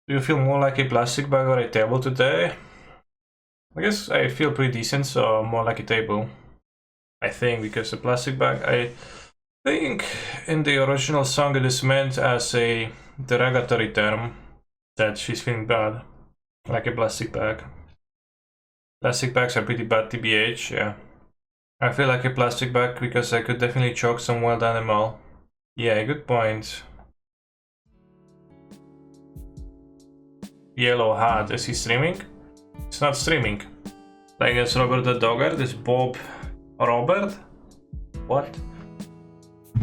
Do you feel more like a plastic bag or a table today? I guess I feel pretty decent, so more like a table. I think, because the plastic bag, I think in the original song it is meant as a derogatory term, that she's feeling bad, like a plastic bag. Plastic bags are pretty bad, TBH, yeah. I feel like a plastic bag because I could definitely choke some wild animal. Yeah, good point. Yellow hat, is he streaming? It's not streaming. Playing as Robert the Dogger, this Bob Robert? What?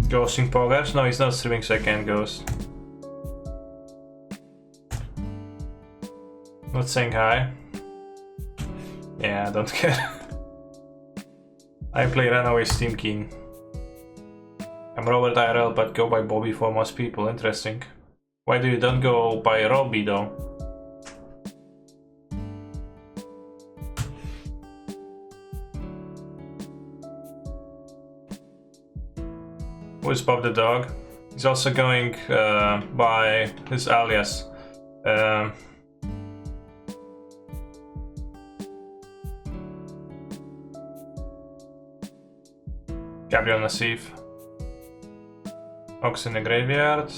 Ghosting poggers? No, he's not streaming, so I can't ghost. Not saying hi. Yeah, I don't care. I play Runaway Steam Keen. I'm Robert IRL, but go by Bobby for most people. Interesting. Why do you don't go by Robbie though? Who is Bob the dog? He's also going by his alias. Gabriel Nassif. Ox in the graveyard.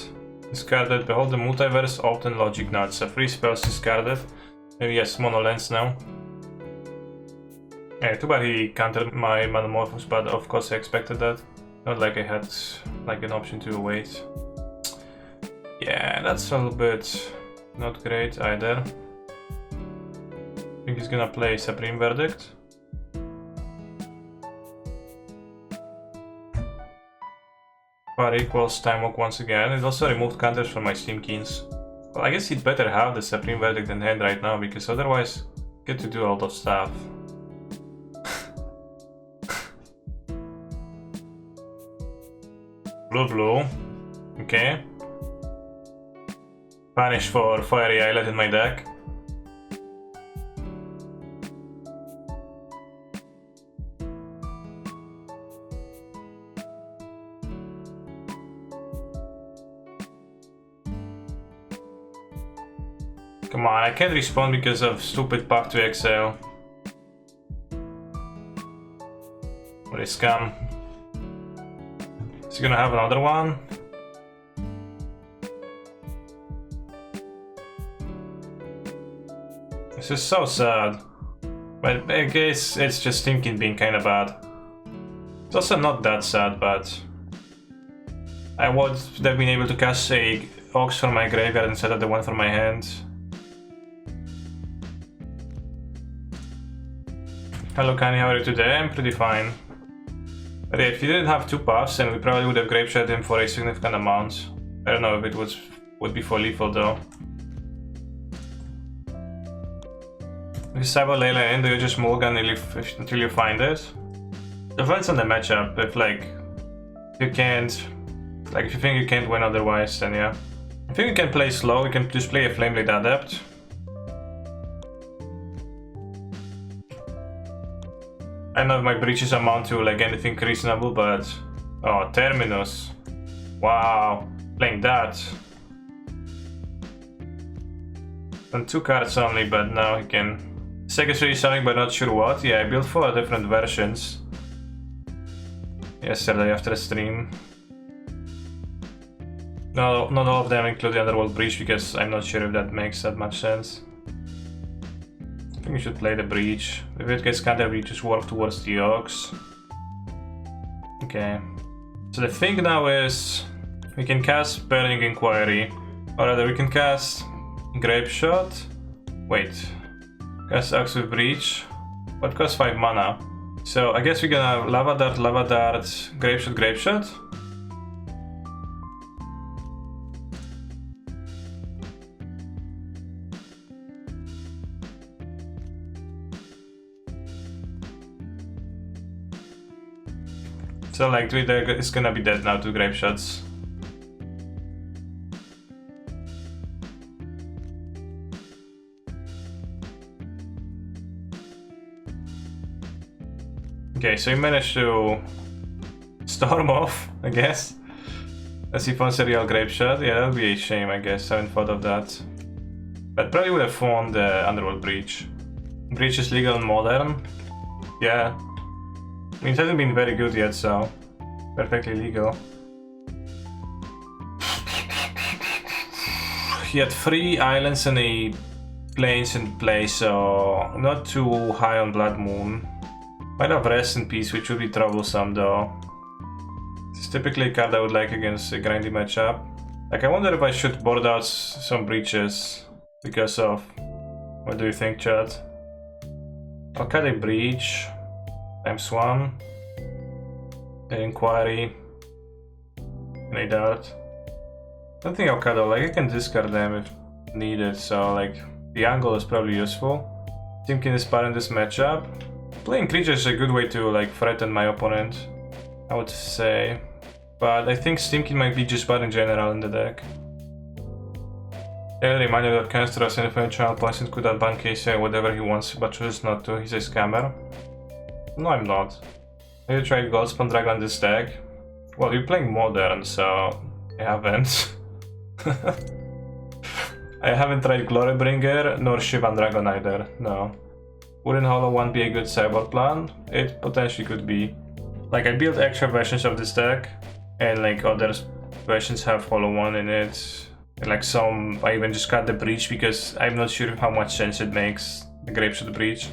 Discarded. Behold the multiverse. Open logic nuts. A free spells discarded. Maybe yes, mono lens now. Yeah, too bad he countered my Metamorphosis, but of course I expected that. Not like I had like an option to wait. Yeah, that's a little bit not great either. I think he's gonna play Supreme Verdict. Bar equals time walk once again. It also removed counters from my Steam Keens. Well, I guess he'd better have the Supreme Verdict in hand right now, because otherwise get to do a lot of stuff. Blue. Okay. Punish for Fiery Islet in my deck. Come on, I can't respawn because of stupid Path to Exile. What is scam? Is he gonna have another one? This is so sad. But I guess it's just thinking being kinda bad. It's also not that sad, but I would have been able to cast a Ox from my graveyard instead of the one from my hand. Hello Kanye, how are you today? I'm pretty fine. But yeah, if you didn't have two buffs, then we probably would have grapeshot him for a significant amount. I don't know if it would be for lethal though. If you Cyber Layla in, do you just mulligan until you find it? Depends on the matchup. If like you can't, like if you think you can't win otherwise, then yeah. I think we can play slow. We can just play a Flameblade Adept. I don't know if my breaches amount to like anything reasonable, but oh, Terminus. Wow, playing that. And 2 cards only, but now he can. Secretary something, but not sure what. Yeah, I built 4 different versions yesterday after the stream. No, not all of them include the Underworld Breach, because I'm not sure if that makes that much sense. I think we should play the Breach. If it gets countered, we just work towards the Ox. Okay. So the thing now is, we can cast Burning Inquiry, or rather we can cast Grape Shot. Wait. Cast Ox with Breach. What costs 5 mana? So I guess we're gonna Lava Dart, Grape Shot. So like Twitter is gonna be dead now to Grape Shots. Okay, so he managed to storm off, I guess. As if on serial Grape Shot. Yeah, that would be a shame, I guess. I haven't thought of that. But probably would have won the Underworld Breach. Breach is legal and modern. Yeah. I mean, it hasn't been very good yet, so perfectly legal. He had 3 islands and a planes in play, so not too high on Blood Moon. Might have Rest in Peace, which would be troublesome though. It's typically a card I would like against a grindy matchup. Like, I wonder if I should board out some breaches because of... What do you think, chat? I'll cut a breach ×1, an inquiry, and a dart. I don't think I'll cut all, like I can discard them if needed, so like the angle is probably useful. Stimkin is bad in this matchup. Playing creatures is a good way to like threaten my opponent, I would say. But I think Stimkin might be just bad in general in the deck. I'll remind you that kanister has infinite channel points and could ban KC whatever he wants, but chooses not to. He's a scammer. No, I'm not. Have you tried Goldspawn Dragon this deck? Well, you're playing Modern, so I haven't. I haven't tried Glorybringer nor Shivan Dragon either, no. Wouldn't Hollow 1 be a good sideboard plan? It potentially could be. Like, I built extra versions of this deck, and like other versions have Hollow 1 in it. And like some, I even just cut the breach because I'm not sure how much sense it makes, the Grapeshot Breach.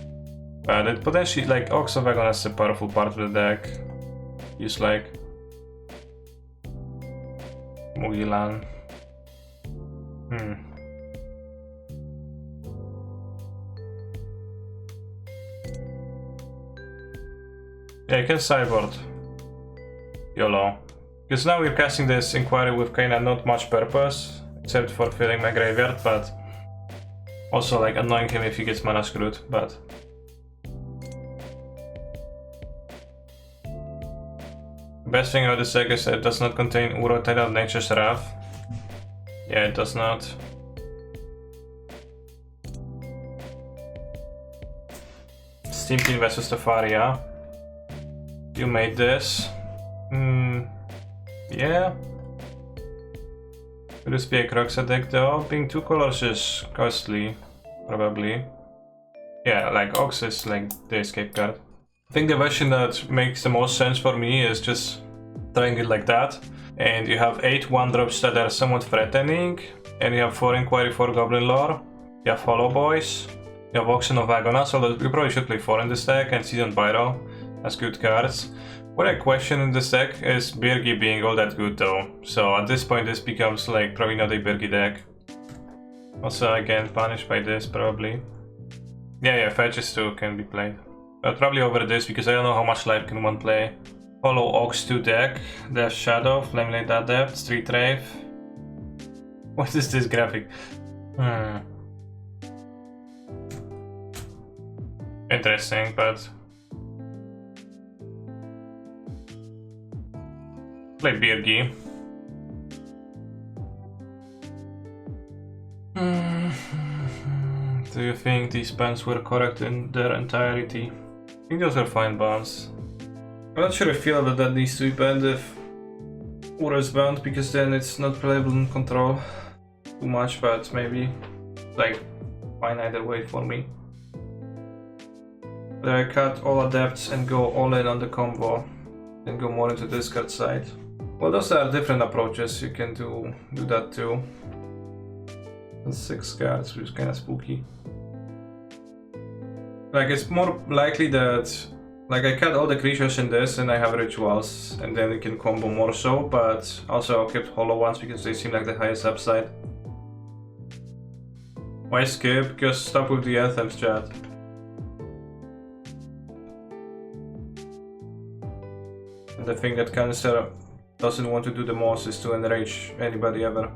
But it potentially, like, Ox of Agon is a powerful part of the deck. Use like Mugilan. Yeah, I can sideboard YOLO. Because now we're casting this Inquiry with kinda not much purpose, except for filling my graveyard, but also like annoying him if he gets mana screwed, but... Best thing about this deck is that it does not contain Uro Tidal Nature's Wrath. Yeah, it does not. Stimkin versus Tefaria. You made this. Yeah. Could this be a Kroxa deck though? Being 2 colors is costly, probably. Yeah, like Ox is like the escape card. I think the version that makes the most sense for me is just trying it like that. And you have 8 1-drops that are somewhat threatening. And you have 4 Inquiry, 4 Goblin Lore. You have Hollow Boys. You have Oxen of Agonas, although you probably should play 4 in this deck, and Seasoned Pyro as good cards. What I question in this deck is Birgi being all that good though. So at this point this becomes like probably not a Birgi deck. Also again punished by this probably. Yeah, Fetches too can be played. But probably over this because I don't know how much life can one play. Hollow Ox 2 deck, Death Shadow, Flamelate Adept, Street Rave. What is this graphic? Interesting, but... Play Birgi. Do you think these bans were correct in their entirety? I think those are fine bans. I'm not sure I feel that needs to be banned if Uro is banned, because then it's not playable in control too much, but maybe like fine either way for me. But I cut all adepts and go all in on the combo and go more into discard side. Well, those are different approaches, you can do that too. And 6 cards, which is kinda spooky. Like, it's more likely that, like, I cut all the creatures in this and I have rituals, and then it can combo more so, but also I kept hollow ones because they seem like the highest upside. Why skip? Because stop with the anthems, chat. And the thing that Kanister doesn't want to do the most is to enrage anybody ever.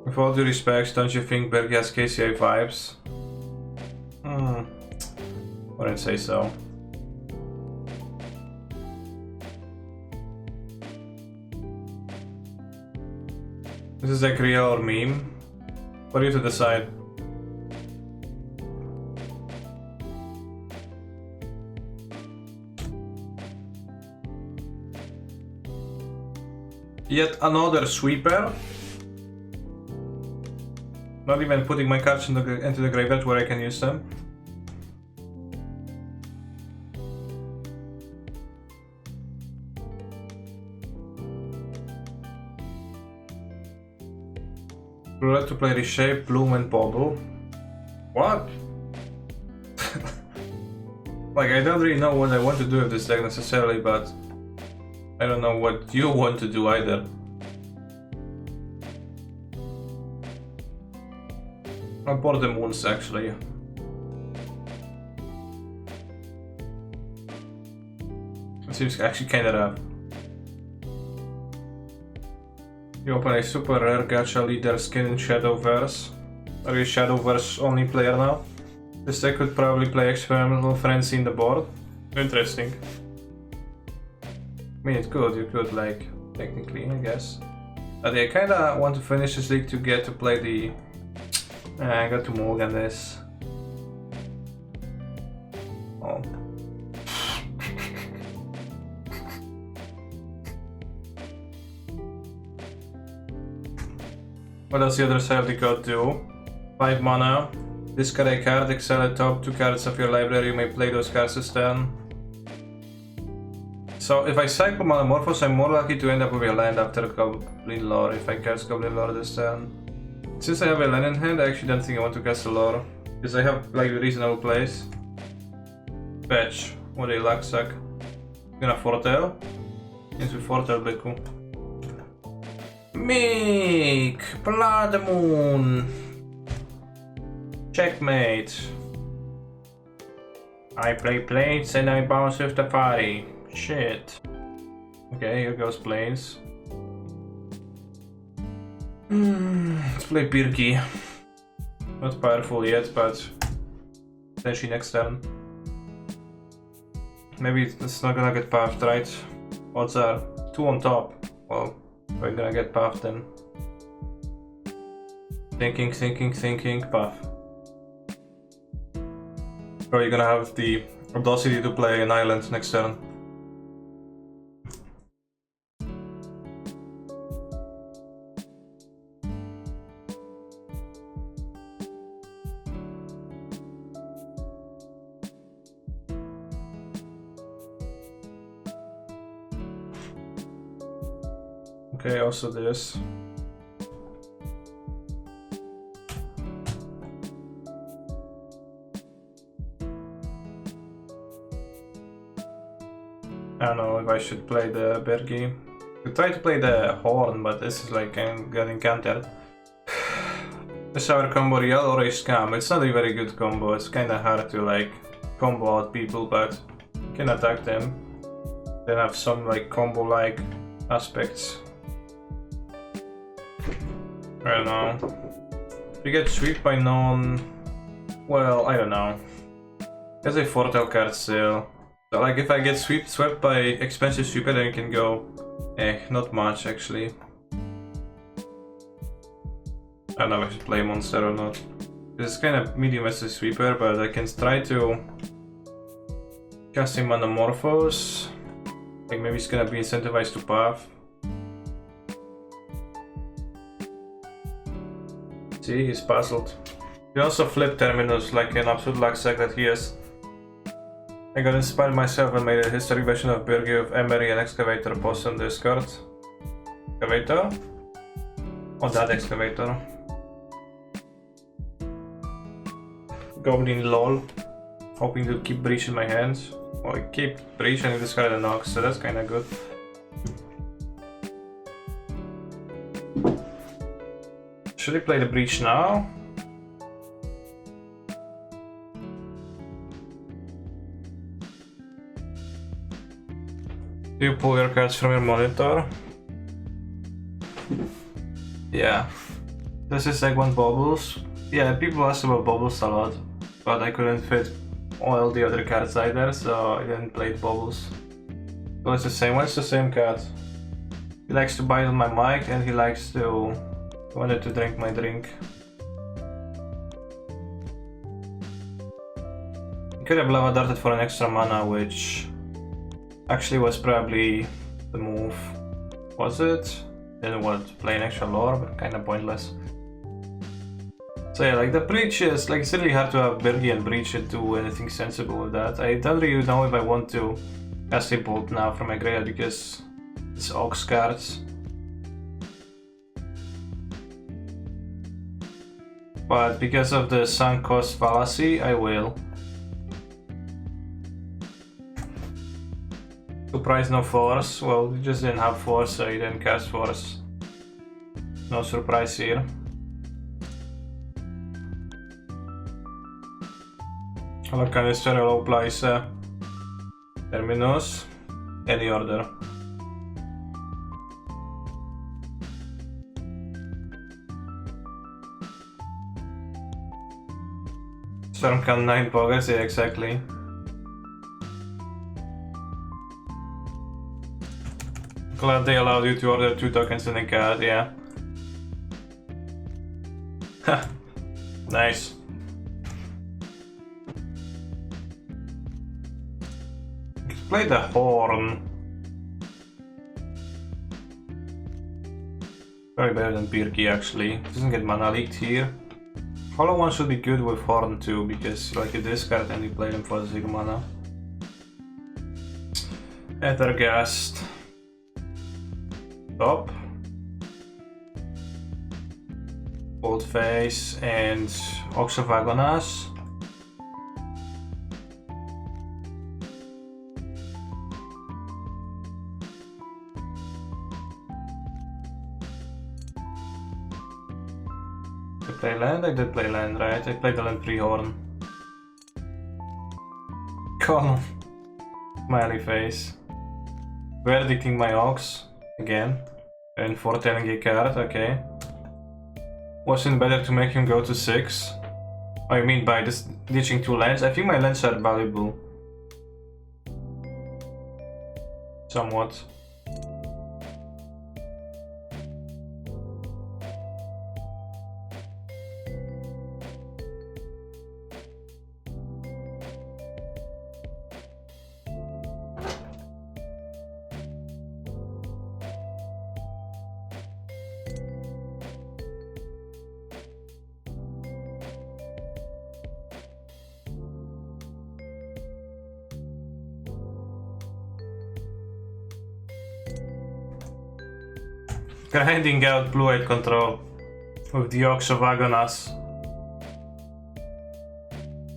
With all due respect, don't you think Birgi has KCA vibes? Wouldn't say so. This is like real or meme. For you to decide. Yet another sweeper. Not even putting my cards into the graveyard where I can use them. Roulette to play Reshape, Bloom and Bobble. What? Like, I don't really know what I want to do with this deck necessarily, but I don't know what you want to do either. I'll pour the moons actually. It seems actually kinda rough. You open a super rare gacha leader skin in Shadowverse. Are you a Shadowverse only player now? This deck could probably play Experimental Frenzy in the board. Interesting. I mean, it could, you could, like, technically, I guess. But I kinda want to finish this league to get to play the... I got to mulligan this. Oh. What does the other side of the card do? 5 mana. Discard a card, exile the top 2 cards of your library, you may play those cards as turn. So if I cycle Metamorphose, I'm more likely to end up with a land after Goblin Lore if I cast Goblin Lore this turn. Since I have a land in hand, I actually don't think I want to cast a Lore. Because I have like a reasonable place. Fetch. What a luck suck. Gonna Fortel. Yes, with Fortel Biku. Meek! Blood Moon! Checkmate. I play plates and I bounce with the party. Shit. Okay, here goes planes. Let's play Birgi. Not powerful yet, but potentially next turn. Maybe it's not gonna get puffed, right? Odds are 2 on top. Well, we're gonna get puffed then. Thinking, puff. Probably gonna have the audacity to play an island next turn. Okay, also this. I don't know if I should play the Birgi. I try to play the Horn, but this is like I'm getting countered. This is our combo Real or a Scam. It's not a very good combo. It's kinda hard to like combo out people, but you can attack them. Then have some like combo like aspects. I don't know. If you get swept by none, well, I don't know. There's a Fortel card still. So like if I get swept by expensive sweeper, then you can go, not much actually. I don't know if I should play monster or not. It's kind of medium as a sweeper, but I can try to cast him Metamorphose. Like maybe it's gonna be incentivized to puff. See, he's puzzled. He also flipped Terminus like an absolute luck sack that he has. I got inspired myself and made a historic version of Birgi with Emery and Excavator post on Discord. Excavator? Oh, that Excavator. Goblin LOL. Hoping to keep Breach in my hands. Well, I keep Breach and discard a Nox, so that's kinda good. Should I play the Breach now? Do you pull your cards from your monitor? Yeah. This is like one Bubbles. Yeah, people ask about Bubbles a lot, but I couldn't fit all the other cards either, so I didn't play Bubbles. So it's the same one, it's the same card. He likes to bite on my mic and he likes to I wanted to drink my drink. I could have lava darted for an extra mana, which actually was probably the move. Was it? Didn't want to play an extra lore, but kinda pointless. So yeah, like the breach is, like, it's really hard to have Birgi and breach and do anything sensible with that. I don't really know if I want to cast a bolt now from my graveyard because it's Ox cards. But because of the sunk cost fallacy, I will. Surprise, no force. Well, you just didn't have force, so you didn't cast force. No surprise here. Hello, kanister, hello, place. Terminus. Any order. Stormcast 9 progress, yeah, exactly. Glad they allowed you to order 2 tokens in a card, yeah. Ha! Nice. Play the horn. Very better than Birgi actually. Doesn't get mana leaked here. Hollow one should be good with horn too, because like you discard and you play them for 0 mana. Ethergast. Top. Old Face and Oxovagonas. Play land? I did play land, right? I played the land pre-horn. Column. Smiley face. Verdicting my Ox. Again. And foretelling a card, okay. Wasn't better to make him go to 6? Oh, you mean by this ditching 2 lands? I think my lands are valuable. Somewhat. Grinding out blue-white control with the Oxovagonas.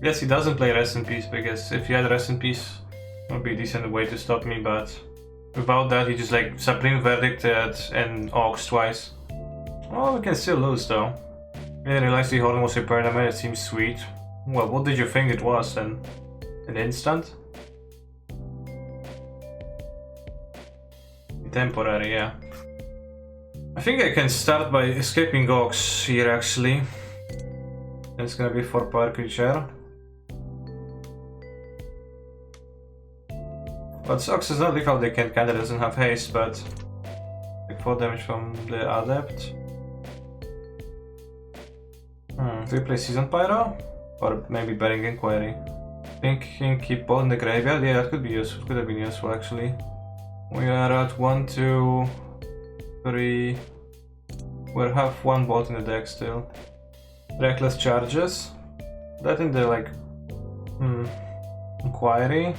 Yes, he doesn't play Rest in Peace, because if he had Rest in Peace, it would be a decent way to stop me, but without that, he just like Supreme Verdicted and Ox twice. Well, we can still lose though. I didn't realize the Horn was a permanent, it seems sweet. Well, what did you think it was then? An instant? Temporary, yeah. I think I can start by escaping Ox here actually. It's gonna be 4 power creature. But Ox is not lethal, they can kinda doesn't have haste, but like 4 damage from the Adept. Do we play Season Pyro? Or maybe Bearing Inquiry? Thinking keep ball in the graveyard? Yeah, that could be useful, could have been useful actually. We are at 1, 2, 3. We'll have 1 bolt in the deck still. Reckless charges. That in the like Inquiry.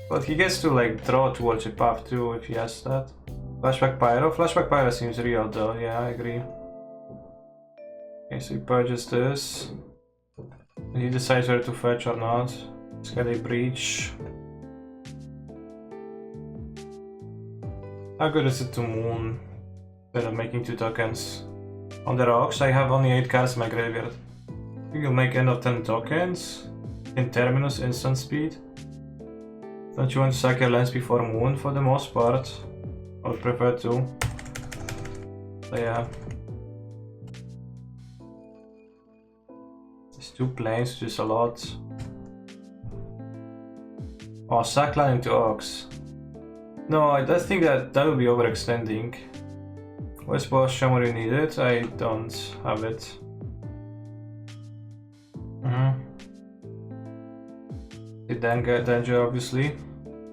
But he gets to like draw towards a path too if he has that. Flashback Pyro. Flashback Pyro seems real though, yeah, I agree. Okay, so he purges this. And he decides whether to fetch or not. He's got a breach. How good is it to moon instead of making 2 tokens? On the rocks, I have only 8 cards in my graveyard. I think you'll make end of 10 tokens. In Terminus, instant speed. Don't you want to sack your lands before moon for the most part? I would prefer to. So yeah. It's 2 planes, which is a lot. Oh, sack land into Ox. No, I don't think that would be overextending. Where's boss Shamori needed? I don't have it. The danger, obviously.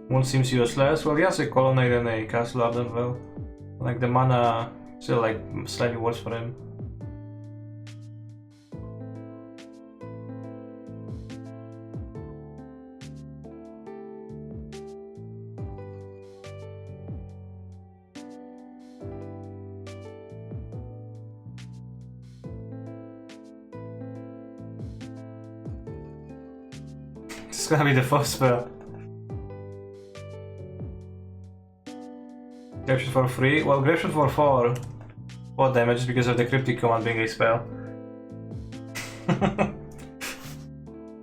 One seems useless. Well, he has a colonnade and a castle Underworld. Like the mana still like slightly worse for him. This is gonna be the first spell. Grapeshot for 3? Well, Grapeshot for 4 damage because of the cryptic command being a spell.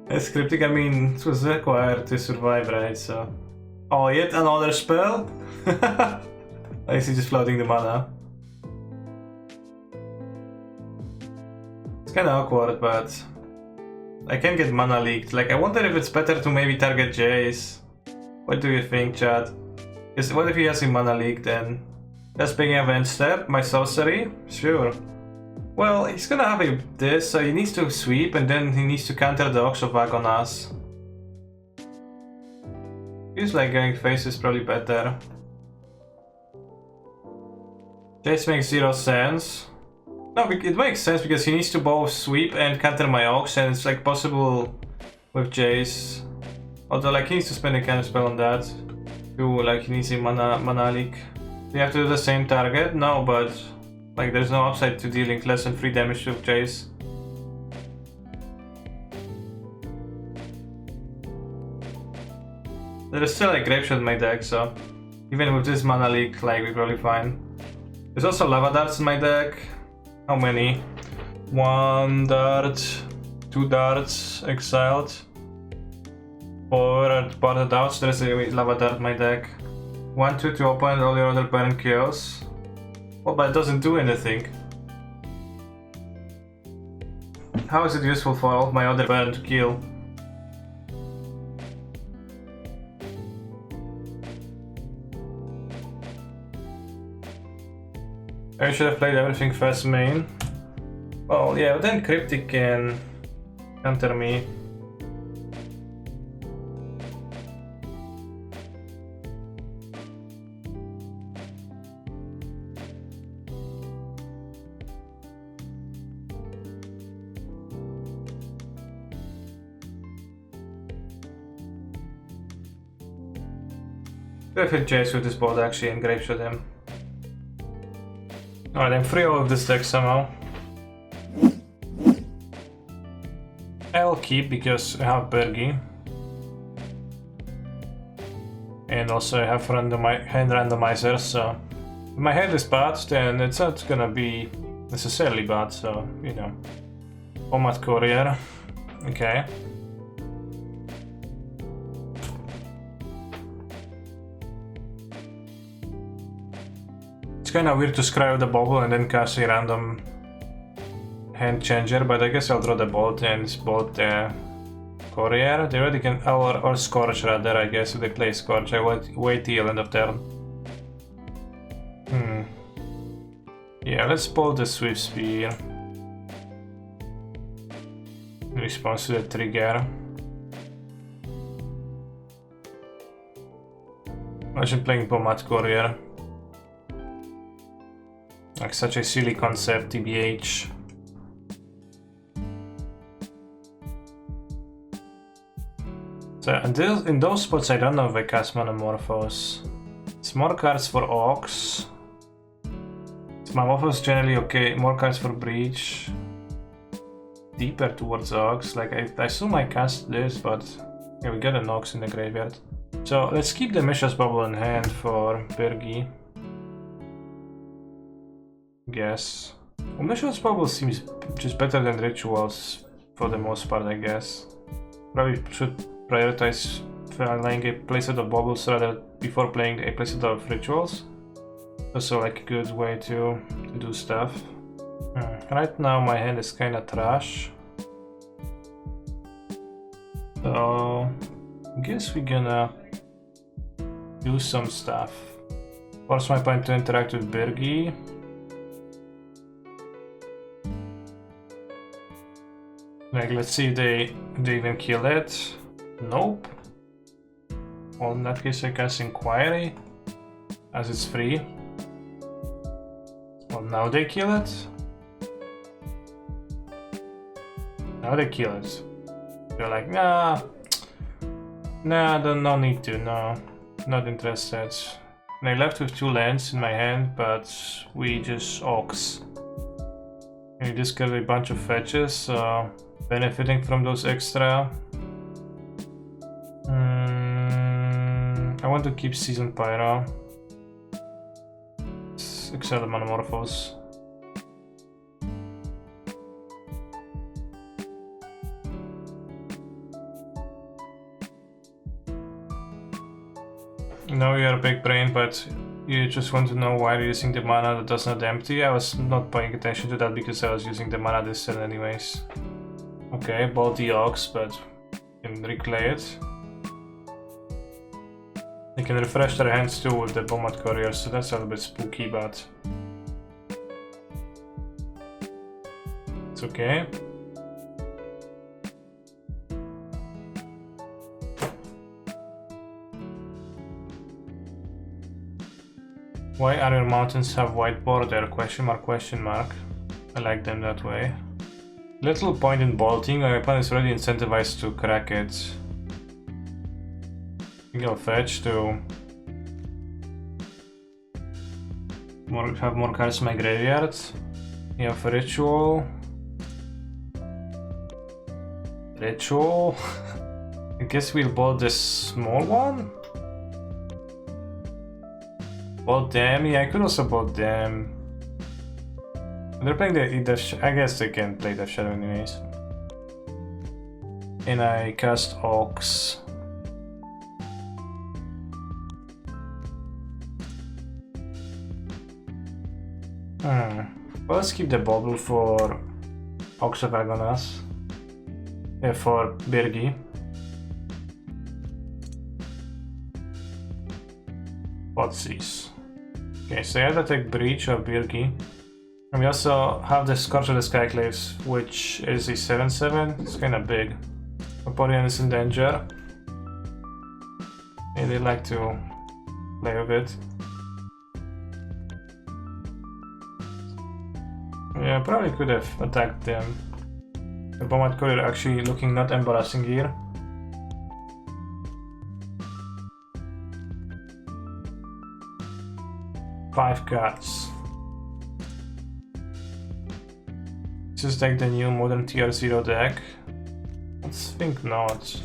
As cryptic, I mean, it was required to survive, right? So. Oh, yet another spell? I see, just floating the mana. It's kinda awkward, but I can get mana leaked. Like, I wonder if it's better to maybe target Jace. What do you think, chat? Because what if he has a mana leak then? Just picking a end step, my sorcery? Sure. Well, he's gonna have this, so he needs to sweep and then he needs to counter the Oxovag on us. Feels like going face is probably better. Jace makes 0 sense. No, it makes sense because he needs to both sweep and counter my Ox, and it's like possible with Jace. Although like he needs to spend a counter spell on that. Too, like he needs a mana leak. Do you have to do the same target? No, but like there's no upside to dealing less than 3 damage with Jace. There is still a Grapeshot in my deck, so even with this mana leak, like we're probably fine. There's also Lava Darts in my deck. How many? 1 dart, 2 darts exiled. 4 are parted out, so there's a Lava Dart in my deck. 1, 2 to open all your other parent kills. Well, but it doesn't do anything. How is it useful for all of my other parent to kill? I should have played everything fast main. Well, yeah, but then Cryptic can counter me. I've hit Jace with this board actually and Grapeshot him. Alright, I'm free all of this deck somehow. I'll keep because I have Birgi. And also I have hand randomizer, so if my hand is bad, then it's not gonna be necessarily bad, so you know. Format Courier. Okay. It's kinda weird to scry the bubble and then cast a random hand changer, but I guess I'll draw the bolt and bolt the Courier. They already can, or Scorch rather, I guess, if they play Scorch. I wait till end of turn. Yeah, let's pull the Swift Spear. In response to the trigger. Imagine playing Pomad Courier. Like such a silly concept, TBH. So in those spots I don't know if I cast Monomorphose. It's more cards for Ox. It's Monomorphose generally okay, more cards for Breach. Deeper towards Ox, like I assume I cast this, but yeah, we got an Ox in the graveyard. So let's keep the Mishra's Bubble in hand for Birgi. Guess. Well, Mishra's Bubble seems just better than Rituals for the most part, I guess. Probably should prioritize playing a playset of Bubbles rather before playing a playset of Rituals. Also like a good way to do stuff. Right now my hand is kinda trash. So I guess we're gonna do some stuff. Force my opponent to interact with Birgi. Like, let's see if they even kill it. Nope. Well, in that case I cast Inquiry, as it's free. Well, now they kill it. Now they kill it. They're like, nah, no need to, no, not interested. And I left with 2 lands in my hand, but we just Ox. And we just got a bunch of fetches, so benefiting from those extra. I want to keep Seasoned Pyro. Excel the Monomorphos. No, you're a big brain, but you just want to know why you're using the mana that does not empty. I was not paying attention to that because I was using the mana this turn anyways. Okay, bought the Ox, but you can reclay it. They can refresh their hands too with the Bombard Courier, so that's a little bit spooky, but it's okay. Why are your mountains have white border? Question mark, question mark. I like them that way. Little point in bolting, my opponent is already incentivized to crack it. I'll fetch to have more cards in my graveyard. You have Ritual. I guess we'll bolt this small one. Bolt them. Yeah, I could also bolt them. They're playing the I guess they can play the Shadow anyways. And I cast Ox. Well, let's keep the bubble for Ox of Agonas. For Birgi. What's okay, so I either take Breach or Birgi. And we also have the Scorch of the Skyclaves, which is a 7/7. It's kinda big. Oporion is in danger. And they like to play with it. Yeah, probably could have attacked them. The Bombard Courier actually looking not embarrassing here. Five cards. Just like the new modern tier 0 deck. I think not.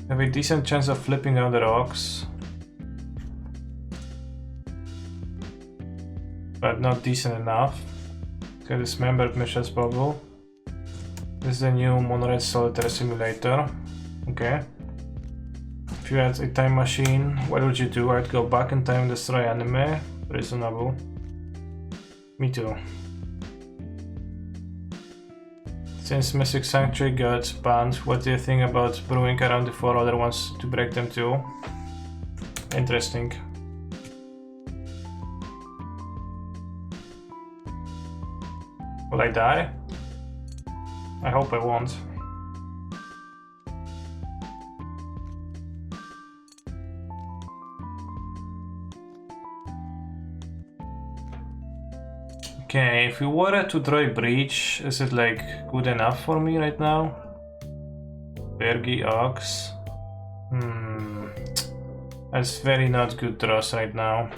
Have a decent chance of flipping down the rocks. But not decent enough. Okay, dismembered Mishra's Bubble. This is the new Mono-Red Solitaire Simulator. Okay. If you had a time machine, what would you do? I'd go back in time and destroy anime. Reasonable. Me too. Since Mystic Sanctuary got banned, what do you think about brewing around the 4 other ones to break them too? Interesting. Will I die? I hope I won't. Okay, if we were to draw a Breach, is it like good enough for me right now? Birgi, Ox. That's very not good draws right now.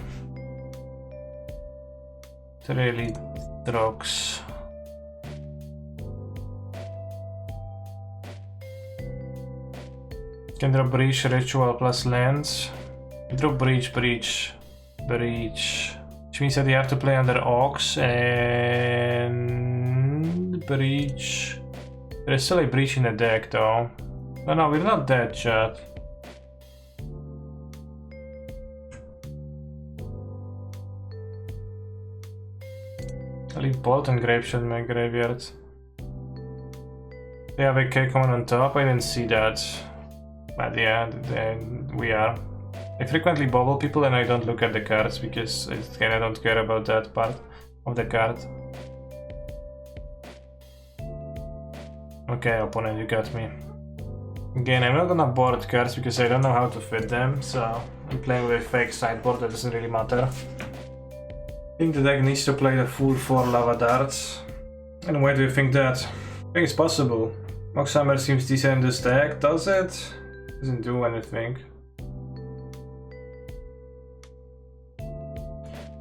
It really drops. Can draw Breach, Ritual plus lands. Draw Breach, Breach, Breach. Which means that you have to play under Ox and Breach. There's still a Breach in the deck though. Oh no, we're not dead, chat. I'll leave Bolt and Graveshot in my graveyard. They have a K command on top, I didn't see that. But yeah, we are. I frequently bubble people and I don't look at the cards because I don't care about that part of the card. Okay, opponent, you got me. Again, I'm not gonna board cards because I don't know how to fit them, so I'm playing with a fake sideboard that doesn't really matter. I think the deck needs to play the full 4 lava darts. And why do you think that? I think it's possible. Moxhammer seems decent in this deck, does it? Doesn't do anything.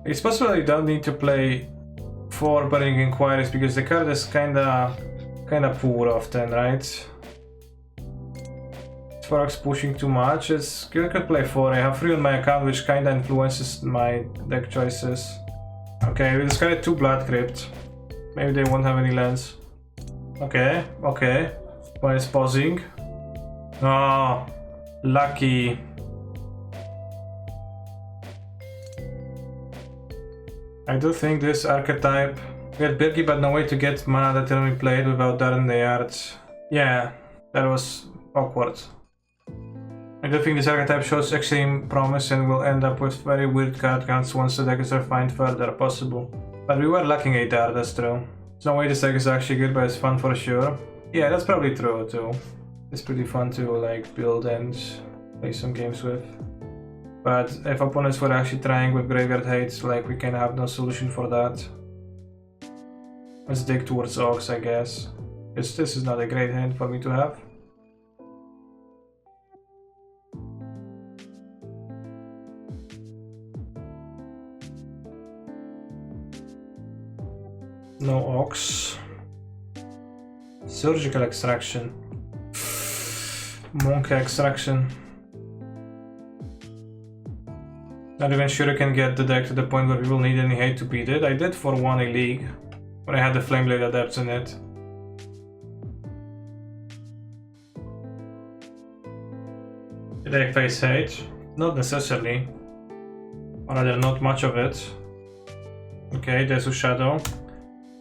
It's possible you don't need to play 4 Burning Inquiries because the card is kinda poor often, right? Fox pushing too much. You could play 4. I have 3 on my account, which kinda influences my deck choices. Okay, we discarded 2 Blood Crypt. Maybe they won't have any lands. Okay. One is pausing. Oh, lucky. I do think this archetype... We had Birgi, but no way to get mana that can be played without that in the yard. Yeah, that was awkward. I do think this archetype shows extreme promise and will end up with very weird card counts once the deck is refined further possible. But we were lacking a Dart, that's true. There's no way this deck is actually good, but it's fun for sure. Yeah, that's probably true too. It's pretty fun to like build and play some games with. But if opponents were actually trying with Graveyard Hates, like we can have no solution for that. Let's dig towards Ox, I guess. Because this is not a great hand for me to have. No Ox. Surgical Extraction. Monkey Extraction. Not even sure I can get the deck to the point where we will need any hate to beat it. I did for one a league, when I had the Flameblade Adepts in it. Did I face hate? Not necessarily. Or rather, not much of it. Okay, there's a Shadow.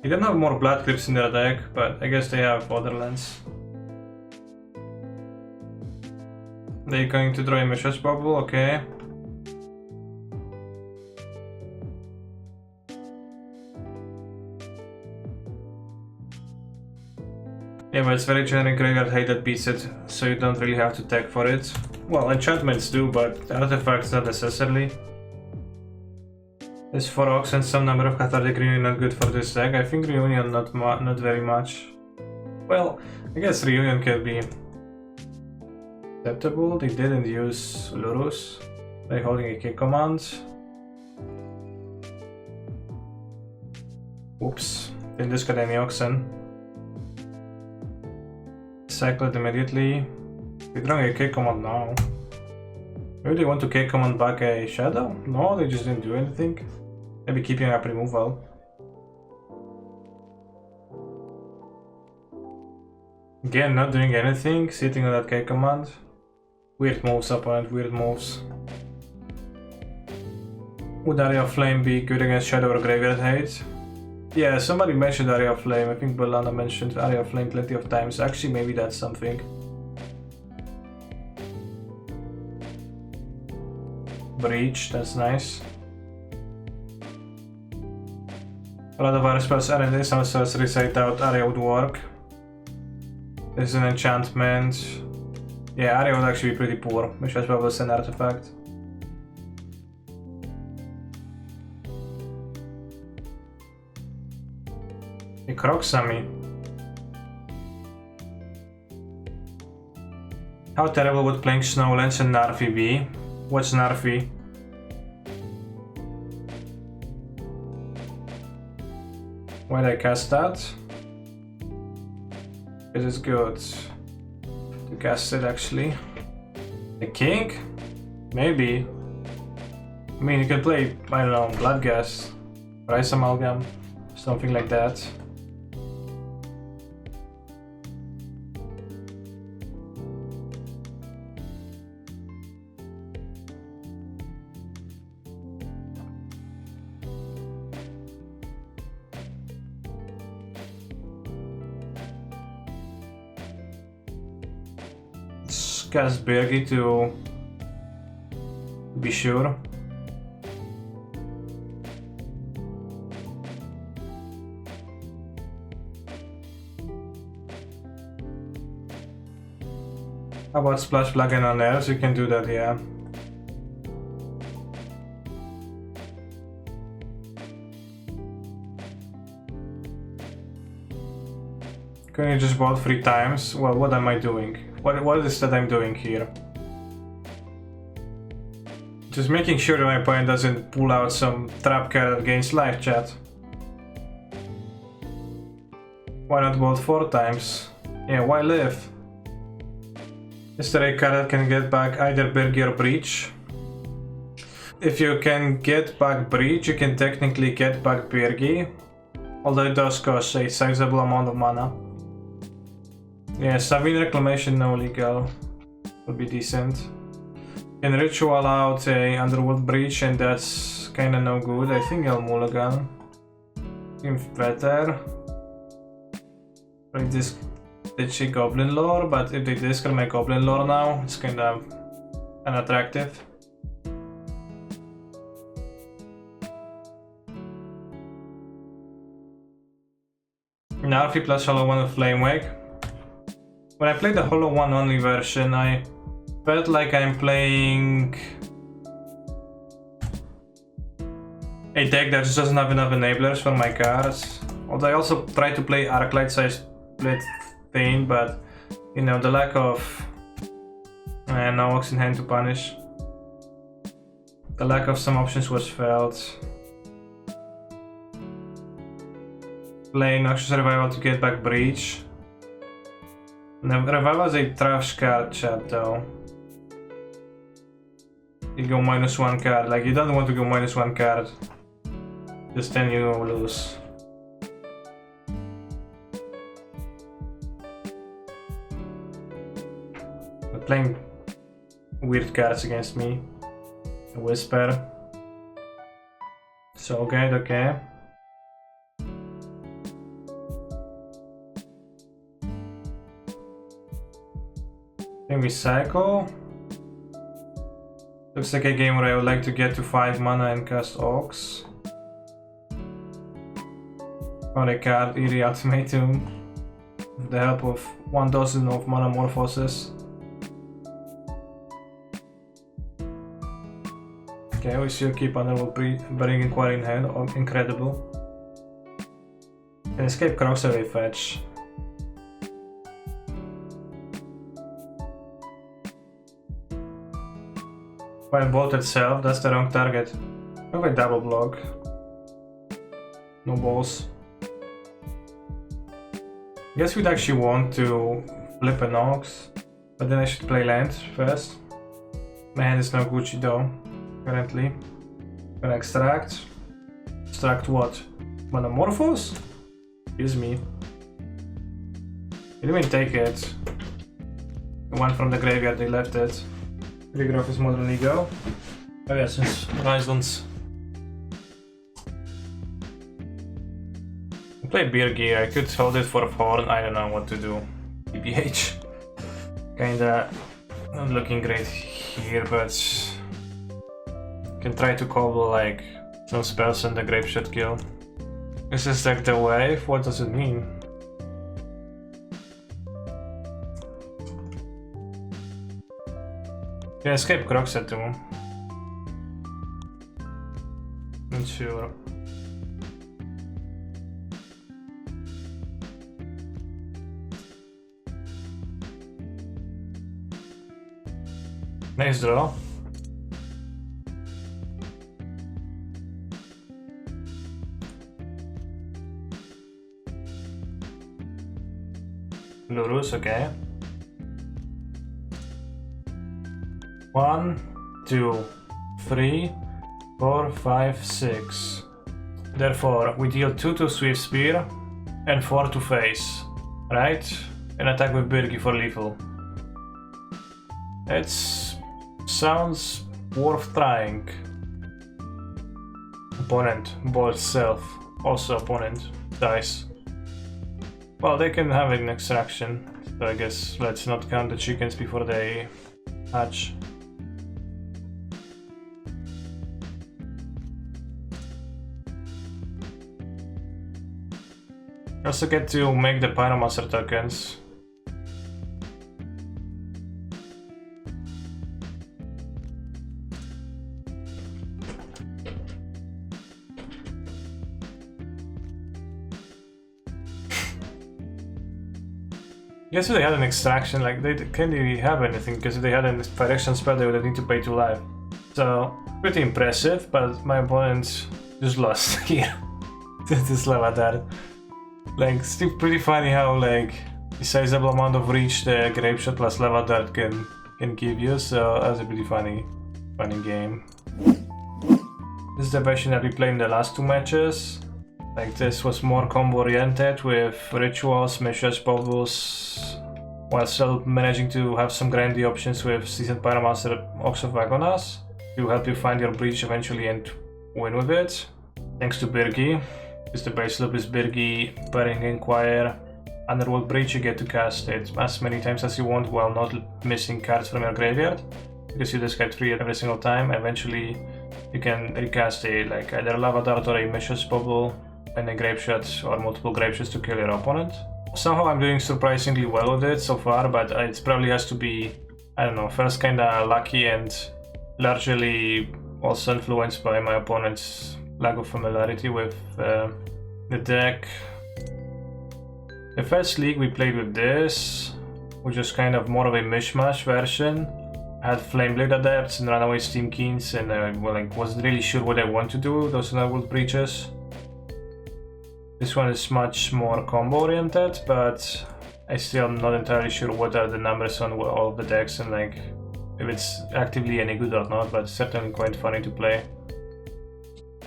They don't have more Blood Crypts in their deck, but I guess they have other lands. They're going to draw a Message Bubble, okay. Yeah, but it's very generic Graveyard Hate that beats it, so you don't really have to tag for it. Well, enchantments do, but artifacts not necessarily. This 4 Ox and some number of Cathartic Reunion not good for this deck. I think Reunion not very much. Well, I guess Reunion can be acceptable. They didn't use Lurus by holding a kick command. Oops, didn't discard any Oxen. Cycle it immediately. They're drawing a kick command now. Maybe they want to kick command back a Shadow? No, they just didn't do anything. Maybe keeping up removal. Again, not doing anything, sitting on that kick command. Weird moves, opponent, weird moves. Would Area of Flame be good against Shadow or Graveyard Hate? Yeah, somebody mentioned Area of Flame. I think Belana mentioned Area of Flame plenty of times. Actually, maybe that's something. Breach, that's nice. A lot of our spells are in this, also as Recite Out, Area would work. There's an enchantment. Yeah, Area would actually be pretty poor. Message Bubble is an artifact. A Crocsami. How terrible would playing Snowlands and Narfi be? What's Narfi? Why'd I cast that? It is good to cast it actually. The King? Maybe. I mean, you can play, I don't know, Bloodghast, Rice Amalgam, something like that. Cast Birgi to be sure. How about splash plugin on there? So you can do that, yeah. Can you just bought 3 times? Well, what am I doing? What is that I'm doing here? Just making sure that my opponent doesn't pull out some trap card against live chat. Why not bought 4 times? Yeah, why live? Is there a card that can get back either Birgi or Breach? If you can get back Breach, you can technically get back Birgi. Although it does cost a sizable amount of mana. Yeah, Savine Reclamation no legal. Would be decent. Can ritual out a Underworld Breach and that's kinda no good. I think I'll mulligan. Seems better. Like this ditchy Goblin Lore, but if they discard my Goblin Lore now, it's kinda unattractive. Narfi plus Hollow 1 with Flame Wake. When I played the Hollow 1 only version, I felt like I'm playing a deck that just doesn't have enough enablers for my cards. Although I also tried to play Arclight, so I split Thane, but you know, the lack of no Ox in hand to punish. The lack of some options was felt. Playing Noxious Revival to get back Breach. Now, Revival is a trash card, chat, though. You go -1 card, like you don't want to go -1 card. Just then you lose. But playing weird cards against me. A Whisper. So good, okay. Then we cycle. Looks like a game where I would like to get to 5 mana and cast Ox. Found a card, Eerie Ultimatum. With the help of 1 dozen of mana morphoses. Okay, we still keep Underworld Burning Inquiry in hand. Oh, incredible. Can escape Crossaway fetch. While bolt itself, that's the wrong target. Have a double block. No balls. Guess we'd actually want to flip an Ox, but then I should play land first. My hand is no Gucci though, currently. Gonna extract. Extract what? Metamorphose? Excuse me. You didn't take it. The one from the graveyard, they left it. Trigger off is Modern Ego. Oh yeah, since Horizons. I played Birgi, I could hold it for a Horn, I don't know what to do. BBH. Kinda not looking great here, but can try to cobble like some spells and the Grape Shot kill. This is like the wave, what does it mean? Can I escape Croxa too? Not sure. Nice draw. Lurus, okay. 1, 2, 3, 4, 5, 6. Therefore, we deal 2 to Swift Spear and 4 to face, right? And attack with Birgi for lethal. It sounds worth trying. Opponent, bolt self, also opponent, dice. Well, they can have an extraction, so I guess let's not count the chickens before they hatch. Also get to make the Pyromancer tokens. Guess if they had an extraction, like they can't really have anything, because if they had an direction spell they would need to pay 2 life. So, pretty impressive, but my opponent just lost here. This Lava Dart. Like, still pretty funny how, like, the sizable amount of reach the Grape Shot plus Lava Dart can give you, so that's a pretty funny game. This is the version that we played in the last 2 matches. Like, this was more combo oriented with rituals, missions, bubbles, while still managing to have some grindy options with Seasoned Pyromancer, Ox of Vagonas to help you find your breach eventually and win with it. Thanks to Birgi. Because the base loop is Birgi, Pairing Inquire, Underworld Breach. You get to cast it as many times as you want while not missing cards from your graveyard. Because you discard 3 every single time. Eventually you can recast like either a Lava Dart or a Mischievous Bubble and a Grape Shot or multiple Grape Shots to kill your opponent. Somehow I'm doing surprisingly well with it so far, but it probably has to be, I don't know, first kinda lucky and largely also influenced by my opponent's lack of familiarity with the deck. The first league we played with this, which was kind of more of a mishmash version. I had Flameblade Adepts and Runaway Steam Keens, and I wasn't really sure what I want to do, those Underworld Breaches. This one is much more combo oriented, but I still am not entirely sure what are the numbers on all of the decks and like if it's actively any good or not, but certainly quite funny to play.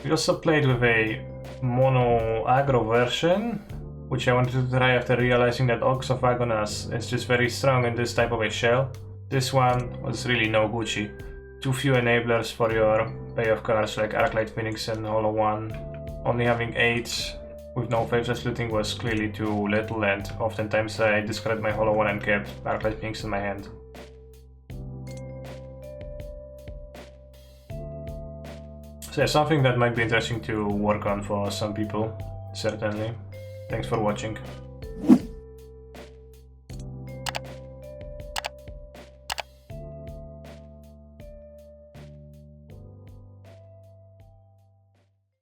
We also played with a mono aggro version, which I wanted to try after realizing that Ox of Vagonas is just very strong in this type of a shell. This one was really no Gucci. Too few enablers for your payoff cards like Arclight Phoenix and Hollow One. Only having 8 with no faceless looting was clearly too little, and oftentimes I discarded my Hollow One and kept Arclight Phoenix in my hand. So yeah, something that might be interesting to work on for some people, certainly. Thanks for watching.